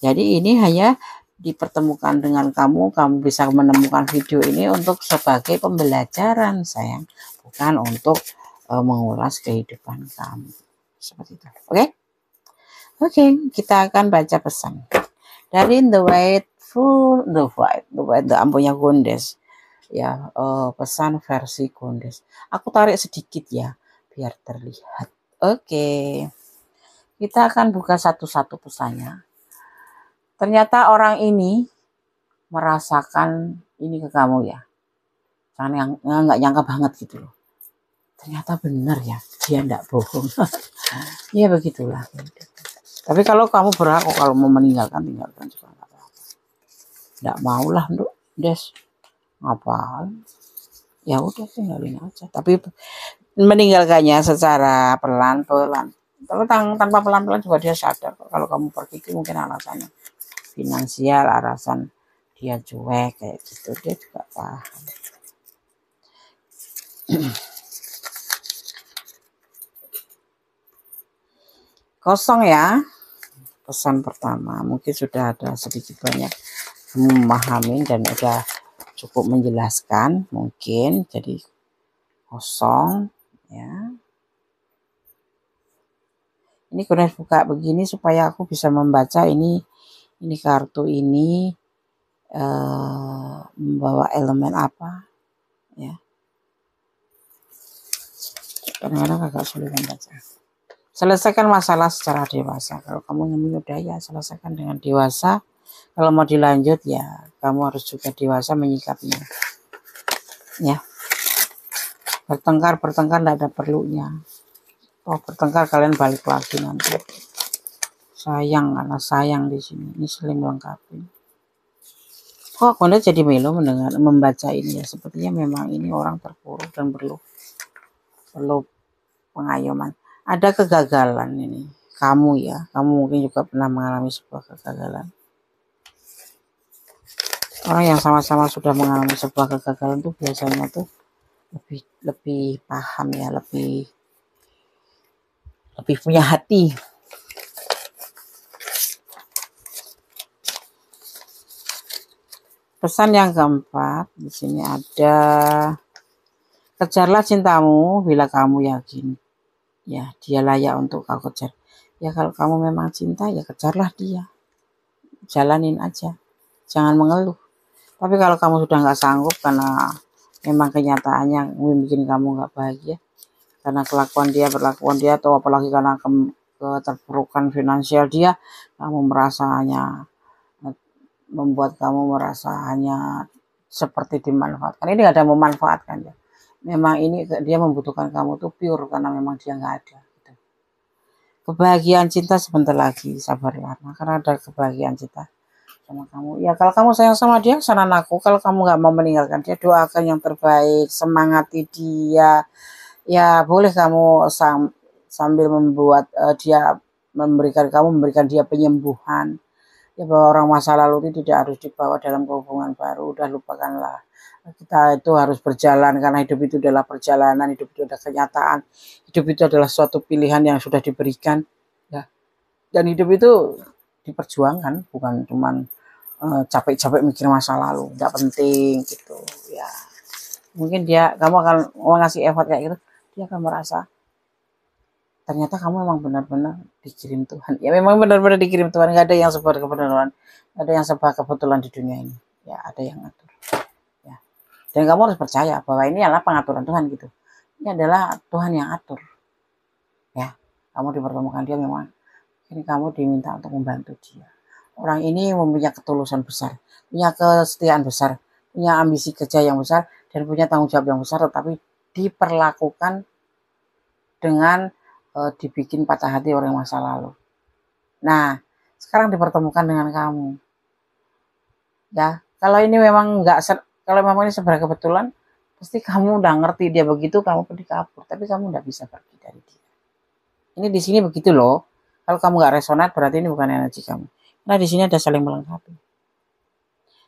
Jadi ini hanya dipertemukan dengan kamu bisa menemukan video ini untuk sebagai pembelajaran, sayang, bukan untuk mengulas kehidupan kamu. Seperti itu. Oke, kita akan baca pesan dari The Ampunya Gondes. Ya, pesan versi Gondes. Aku tarik sedikit ya biar terlihat. Oke. Kita akan buka satu-satu pesannya. Ternyata orang ini merasakan ini ke kamu ya. Jangan yang nggak nyangka banget gitu loh. Ternyata benar ya, dia enggak bohong. Ya begitulah. Tapi kalau kamu berhak, kalau mau meninggalkan, tinggalkan juga nggak apa-apa. Nggak maulah, Des. Ngapain? Ya udah tinggalin aja. Tapi meninggalkannya secara pelan-pelan. Kalau tanpa pelan-pelan juga dia sadar. Kalau kamu pergi itu mungkin alasannya finansial, alasan dia cuek kayak gitu, dia juga paham. Kosong ya. Pesan pertama mungkin sudah ada sedikit banyak memahami dan udah cukup menjelaskan mungkin, jadi kosong ya. Ini kurang buka begini supaya aku bisa membaca ini kartu ini membawa elemen apa ya. Kadang-kadang agak sulit membaca. Selesaikan masalah secara dewasa. Kalau kamu ingin udah ya selesaikan dengan dewasa. Kalau mau dilanjut ya kamu harus juga dewasa menyikapinya. Ya. Bertengkar tidak ada perlunya. Oh, bertengkar kalian balik lagi nanti. Sayang, karena sayang di sini. Ini saling melengkapi. Kok Anda jadi melo membaca ini ya? Sepertinya memang ini orang terpuruk dan perlu pengayoman. Ada kegagalan ini. Kamu ya, kamu mungkin juga pernah mengalami sebuah kegagalan. Orang yang sama-sama sudah mengalami sebuah kegagalan tuh biasanya tuh lebih paham ya, lebih punya hati. Pesan yang keempat di sini ada, kejarlah cintamu bila kamu yakin ya dia layak untuk kau kejar. Ya kalau kamu memang cinta ya kejarlah dia, jalanin aja, jangan mengeluh. Tapi kalau kamu sudah nggak sanggup karena memang kenyataannya bikin kamu nggak bahagia karena perlakuan dia atau apalagi karena keterpurukan finansial dia, kamu merasa membuat kamu merasa hanya seperti dimanfaatkan. Ini nggak ada memanfaatkan ya. Memang ini dia membutuhkan kamu tuh pure karena memang dia nggak ada. Gitu. Kebahagiaan cinta sebentar lagi, sabarlah. Karena ada kebahagiaan cinta sama kamu. Ya kalau kamu sayang sama dia, saran aku, kalau kamu nggak mau meninggalkan dia, doakan yang terbaik, semangati dia. Ya boleh kamu sambil membuat dia memberikan dia penyembuhan. Ya bahwa orang masa lalu itu tidak harus dibawa dalam hubungan baru, udah lupakanlah Kita itu harus berjalan karena hidup itu adalah perjalanan, hidup itu adalah kenyataan, hidup itu adalah suatu pilihan yang sudah diberikan, ya. Dan hidup itu diperjuangkan, bukan cuman capek-capek mikir masa lalu, nggak penting gitu, ya. Mungkin kamu akan ngasih effort kayak gitu, dia akan merasa ternyata kamu memang benar-benar dikirim Tuhan. Ya memang benar-benar dikirim Tuhan, nggak ada yang sebab kebetulan, nggak ada yang sebab kebetulan di dunia ini. Ya ada yang ngatur. Ya. Dan kamu harus percaya bahwa ini adalah pengaturan Tuhan gitu. Ini adalah Tuhan yang atur. Ya, kamu dipertemukan dia memang. Ini kamu diminta untuk membantu dia. Orang ini mempunyai ketulusan besar, punya kesetiaan besar, punya ambisi kerja yang besar, dan punya tanggung jawab yang besar, tetapi diperlakukan dengan dibikin patah hati orang masa lalu. Nah, sekarang dipertemukan dengan kamu. Ya, kalau ini memang kalau memang ini sebenarnya kebetulan, pasti kamu udah ngerti dia begitu, kamu pergi kabur, tapi kamu udah bisa pergi dari dia. Ini di sini begitu loh. Kalau kamu nggak resonat, berarti ini bukan energi kamu. Nah, di sini ada saling melengkapi.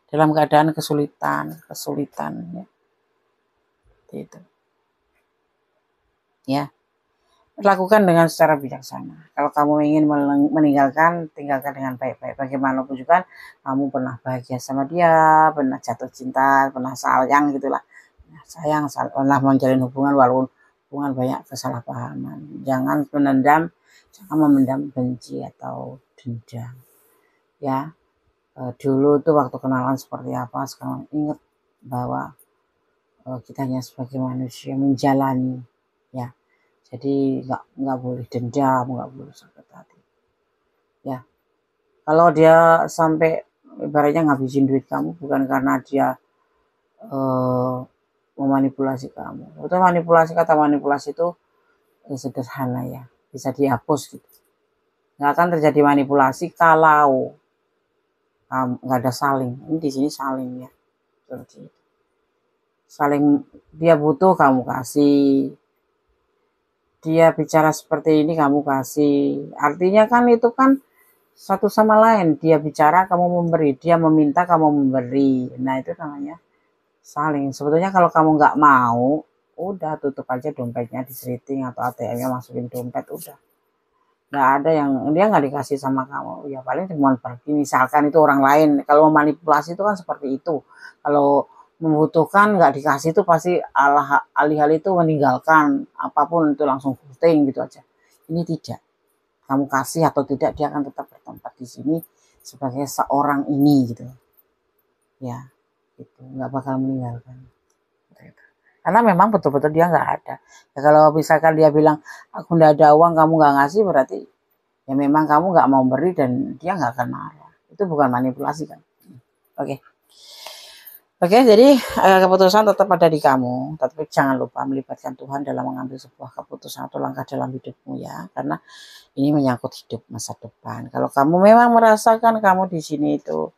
Dalam keadaan kesulitan, ya. Itu. Ya. Lakukan dengan secara bijaksana. Kalau kamu ingin meninggalkan, tinggalkan dengan baik-baik. Bagaimanapun juga, kamu pernah bahagia sama dia, pernah jatuh cinta, pernah sayang gitulah. Sayang, pernah menjalin hubungan walaupun hubungan banyak kesalahpahaman. Jangan memendam benci atau dendam. Ya, dulu tuh waktu kenalan seperti apa, sekarang ingat bahwa kita hanya sebagai manusia menjalani, ya. Jadi nggak boleh dendam, nggak boleh sakit hati. Ya, kalau dia sampai ibaratnya ngabisin duit kamu bukan karena dia memanipulasi kamu. Itu kata manipulasi itu sederhana ya, bisa dihapus gitu. Nggak akan terjadi manipulasi kalau nggak ada saling. Ini di sini saling ya, seperti itu. Saling, dia butuh kamu kasih. Dia bicara seperti ini kamu kasih, artinya kan itu kan satu sama lain. Dia bicara kamu memberi, dia meminta kamu memberi. Nah itu namanya saling. Sebetulnya kalau kamu nggak mau, udah tutup aja dompetnya, diseriting atau ATM-nya masukin dompet, udah. Nggak ada yang dia nggak dikasih sama kamu, ya paling cuma pergi. Misalkan itu orang lain. Kalau memanipulasi itu kan seperti itu. Kalau membutuhkan nggak dikasih itu pasti alih-alih itu meninggalkan apapun itu langsung ghosting gitu aja. Ini tidak, kamu kasih atau tidak dia akan tetap bertempat di sini sebagai seorang ini gitu ya, gitu, nggak bakal meninggalkan karena memang betul-betul dia nggak ada ya. Kalau misalkan dia bilang aku nggak ada uang, kamu nggak ngasih, berarti ya memang kamu nggak mau beri dan dia nggak akan marah. Itu bukan manipulasi kan. Oke. Oke, jadi keputusan tetap ada di kamu, tapi jangan lupa melibatkan Tuhan dalam mengambil sebuah keputusan atau langkah dalam hidupmu ya, karena ini menyangkut hidup masa depan. Kalau kamu memang merasakan kamu di sini itu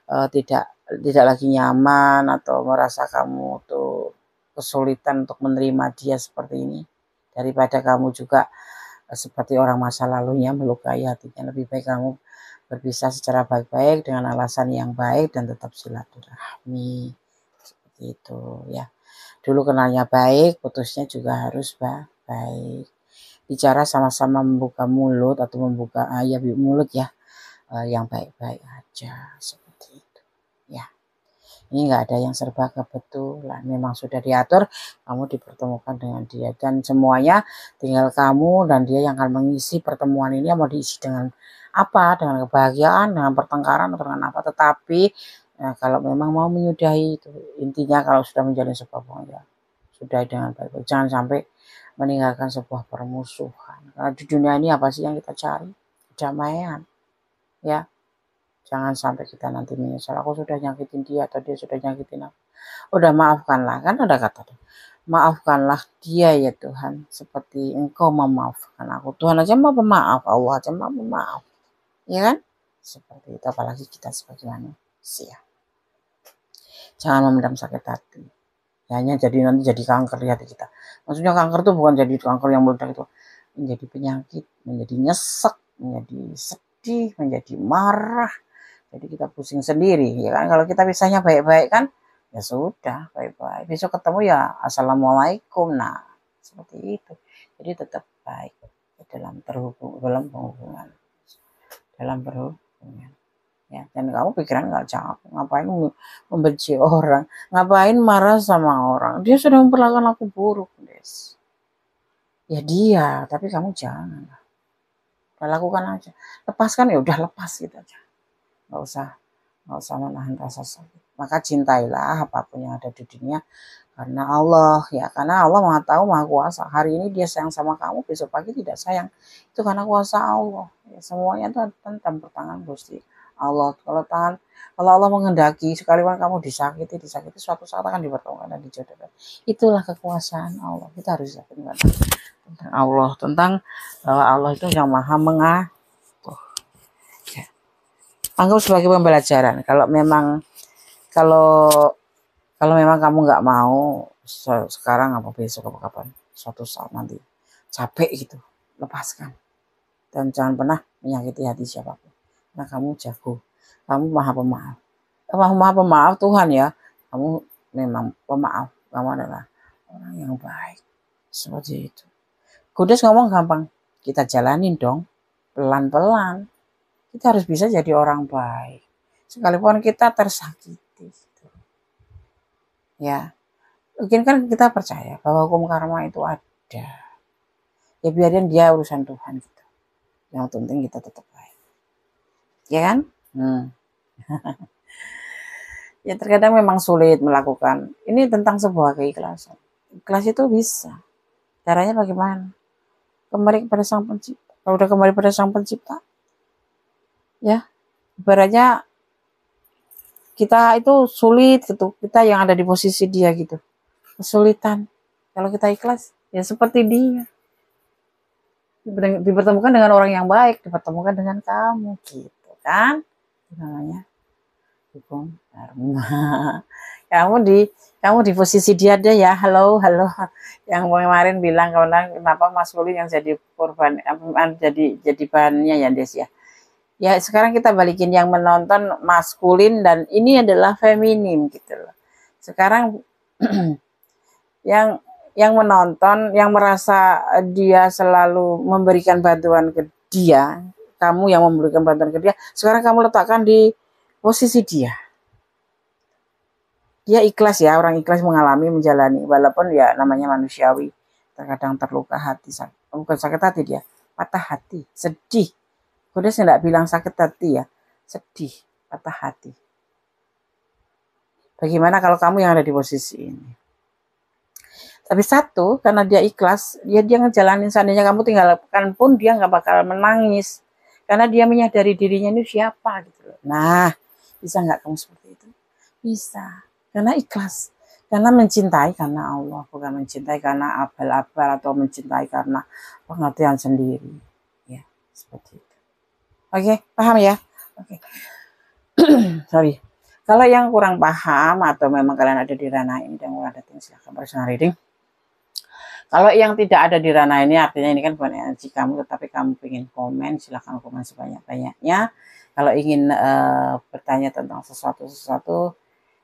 tidak lagi nyaman atau merasa kamu tuh kesulitan untuk menerima dia seperti ini, daripada kamu juga seperti orang masa lalunya melukai hatinya, lebih baik kamu berpisah secara baik-baik dengan alasan yang baik dan tetap silaturahmi seperti itu ya. Dulu kenalnya baik, putusnya juga harus baik. Bicara sama-sama membuka mulut atau membuka mulut ya, yang baik-baik aja seperti itu ya. Ini nggak ada yang serba kebetulan, memang sudah diatur, kamu dipertemukan dengan dia dan semuanya tinggal kamu dan dia yang akan mengisi pertemuan ini. Mau diisi dengan apa, dengan kebahagiaan, dengan pertengkaran atau dengan apa, tetapi kalau memang mau menyudahi itu, intinya kalau sudah menjalin sebuah hubungan ya sudah dengan baik-baik, jangan sampai meninggalkan sebuah permusuhan. Karena di dunia ini apa sih yang kita cari? Damaian ya. Jangan sampai kita nanti menyesal, aku sudah nyakitin dia atau dia sudah nyakitin aku. Udah maafkanlah, kan ada kata, maafkanlah dia ya Tuhan seperti engkau memaafkan aku. Tuhan aja mau pemaaf, Allah aja mau pemaaf, ya kan? Seperti itu, apalagi kita sebagai manusia. Jangan memendam sakit hati, hanya nanti jadi kanker di hati kita. Maksudnya kanker itu bukan jadi kanker yang meledak, itu menjadi penyakit, menjadi nyesek, menjadi sedih, menjadi marah. Jadi kita pusing sendiri ya kan. Kalau kita pisahnya baik-baik kan, ya sudah, bye-bye. Besok ketemu ya assalamualaikum. Nah, seperti itu. Jadi tetap baik dalam berhubungan. Ya, dan kamu pikiran nggak capek, ngapain membenci orang, ngapain marah sama orang, dia sudah memperlakukan aku buruk, Des. Ya dia, tapi kamu jangan, lakukan aja, lepaskan, ya udah lepas gitu aja, nggak usah menahan rasa sakit. Maka cintailah apapun yang ada di dunia karena Allah, ya, karena Allah Maha tahu, Maha kuasa. Hari ini dia sayang sama kamu, besok pagi tidak sayang, itu karena kuasa Allah. Ya, semuanya itu tentang pertangan Gusti Allah. Kalau Allah menghendaki, sekalipun kamu disakiti suatu saat akan dipertemukan dan dijodohkan. Itulah kekuasaan Allah. Kita harus yakin tentang Allah, tentang bahwa Allah itu yang Maha mengatur. Ya. Anggap sebagai pembelajaran. Kalau memang kamu nggak mau sekarang apa besok apa kapan, suatu saat nanti capek gitu, lepaskan. Dan jangan pernah menyakiti hati siapapun. Karena kamu jago, kamu maha pemaaf. Maha pemaaf Tuhan ya. Kamu memang pemaaf, kamu adalah orang yang baik. Seperti itu. Kudes ngomong gampang, kita jalanin dong, pelan-pelan. Kita harus bisa jadi orang baik, sekalipun kita tersakiti. Ya, mungkin kan kita percaya bahwa hukum karma itu ada. Ya biarin dia urusan Tuhan gitu. Yang penting kita tetap baik. Ya kan? Ya terkadang memang sulit melakukan. Ini tentang sebuah keikhlasan. Ikhlas itu bisa. Caranya bagaimana? Kembali kepada Sang Pencipta. Kalau udah kembali pada Sang Pencipta, ya ibaratnya kita itu sulit gitu. Kita yang ada di posisi dia gitu. Kesulitan. Kalau kita ikhlas, ya seperti dia. Dipertemukan dengan orang yang baik, dipertemukan dengan kamu gitu kan. Itu namanya hukum karma. Kamu di posisi dia deh ya. Halo. Yang kemarin bilang kenapa Mas Kuli yang jadi korban, jadi bahannya ya Des ya. Ya sekarang kita balikin, yang menonton maskulin dan ini adalah feminim gitu loh. Sekarang yang menonton, yang merasa dia selalu memberikan bantuan ke dia, kamu yang memberikan bantuan ke dia, sekarang kamu letakkan di posisi dia. Dia ikhlas ya, orang ikhlas menjalani, walaupun ya namanya manusiawi, terkadang terluka hati, bukan sakit hati dia, patah hati, sedih. Kudes tidak bilang sakit hati ya, sedih, patah hati. Bagaimana kalau kamu yang ada di posisi ini? Tapi satu, karena dia ikhlas, dia ngejalanin, seandainya kamu tinggalkan pun dia nggak bakal menangis. Karena dia menyadari dirinya ini siapa gitu. Nah, bisa nggak kamu seperti itu? Bisa. Karena ikhlas. Karena mencintai karena Allah, bukan mencintai karena abal-abal atau mencintai karena pengertian sendiri. Ya, seperti itu. Oke, paham ya? Oke. Sorry. Kalau yang kurang paham atau memang kalian ada di ranah ini dan kurang datang, silahkan personal reading. Kalau yang tidak ada di ranah ini, artinya ini kan bukan energi kamu, tetapi kamu ingin komen, silahkan komen sebanyak-banyaknya. Kalau ingin bertanya tentang sesuatu,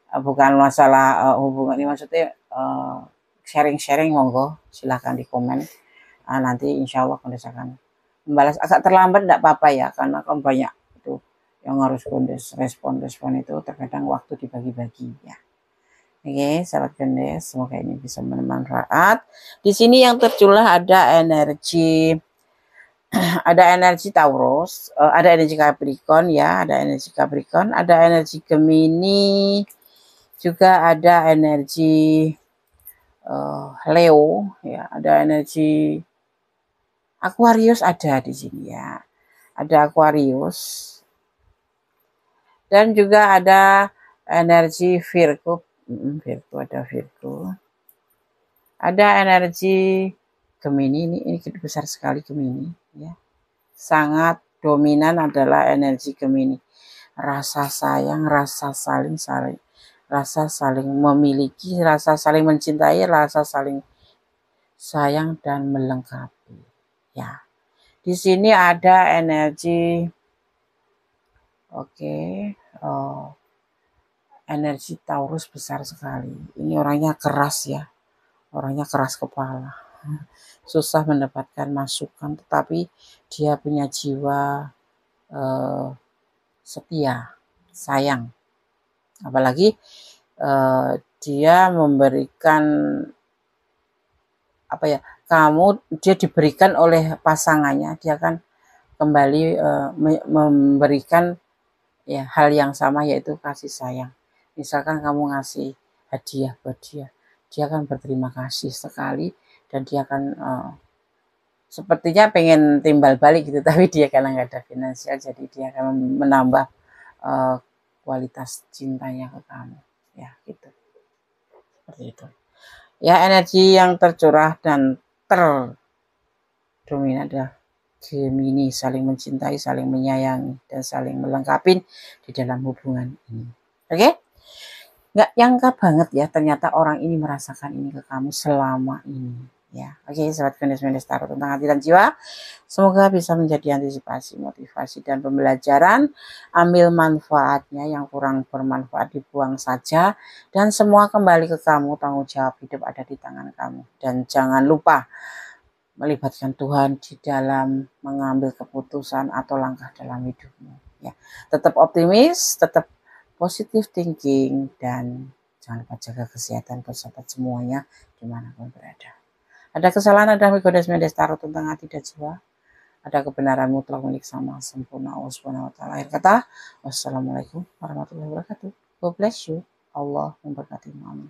bukan masalah hubungan ini, maksudnya sharing-sharing, monggo, silahkan di komen. Nanti insya Allah Kondes akan membalas. Agak terlambat tidak apa-apa ya, karena kan banyak itu yang harus Kondes respon itu, terkadang waktu dibagi-bagi ya. Oke, sahabat Kondes, semoga ini bisa bermanfaat. Di sini yang tercurah ada energi Taurus, ada energi Capricorn ya, ada energi Gemini, juga ada energi Leo ya, ada energi Aquarius ada di sini ya. Ada Aquarius. Dan juga ada energi Virgo. Ada Virgo. Ada energi Gemini, ini besar sekali Gemini ya. Sangat dominan adalah energi Gemini. Rasa sayang, rasa saling memiliki, rasa saling mencintai, rasa saling sayang dan melengkapi. Ya. Di sini ada energi energi Taurus besar sekali. Ini orangnya keras ya, orangnya keras kepala, susah mendapatkan masukan, tetapi dia punya jiwa setia, sayang. Apalagi dia memberikan dia diberikan oleh pasangannya, dia kan kembali memberikan ya hal yang sama, yaitu kasih sayang. Misalkan kamu ngasih hadiah buat dia akan berterima kasih sekali, dan dia akan sepertinya pengen timbal balik gitu, tapi dia karena nggak ada finansial, jadi dia akan menambah kualitas cintanya ke kamu, ya gitu, seperti itu. Ya, energi yang tercurah dan terdominan adalah Gemini, saling mencintai, saling menyayangi, dan saling melengkapi di dalam hubungan ini. Oke? Nggak nyangka banget ya, ternyata orang ini merasakan ini ke kamu selama ini. Ya, oke, sobat Venus Tarot tentang hati dan jiwa. Semoga bisa menjadi antisipasi, motivasi, dan pembelajaran. Ambil manfaatnya, yang kurang bermanfaat dibuang saja. Dan semua kembali ke kamu, tanggung jawab hidup ada di tangan kamu. Dan jangan lupa melibatkan Tuhan di dalam mengambil keputusan atau langkah dalam hidupmu. Ya, tetap optimis, tetap positive thinking, dan jangan lupa jaga kesehatan sahabat semuanya dimanapun berada. Ada kesalahan, ada Goddess Mendes Tarot tentang hati dan jiwa. Ada kebenaran mutlak milik sama sempurna Allah Subhanahu wa taala. Akhir kata, wassalamualaikum warahmatullahi wabarakatuh. God bless you. Allah memberkati. Amin.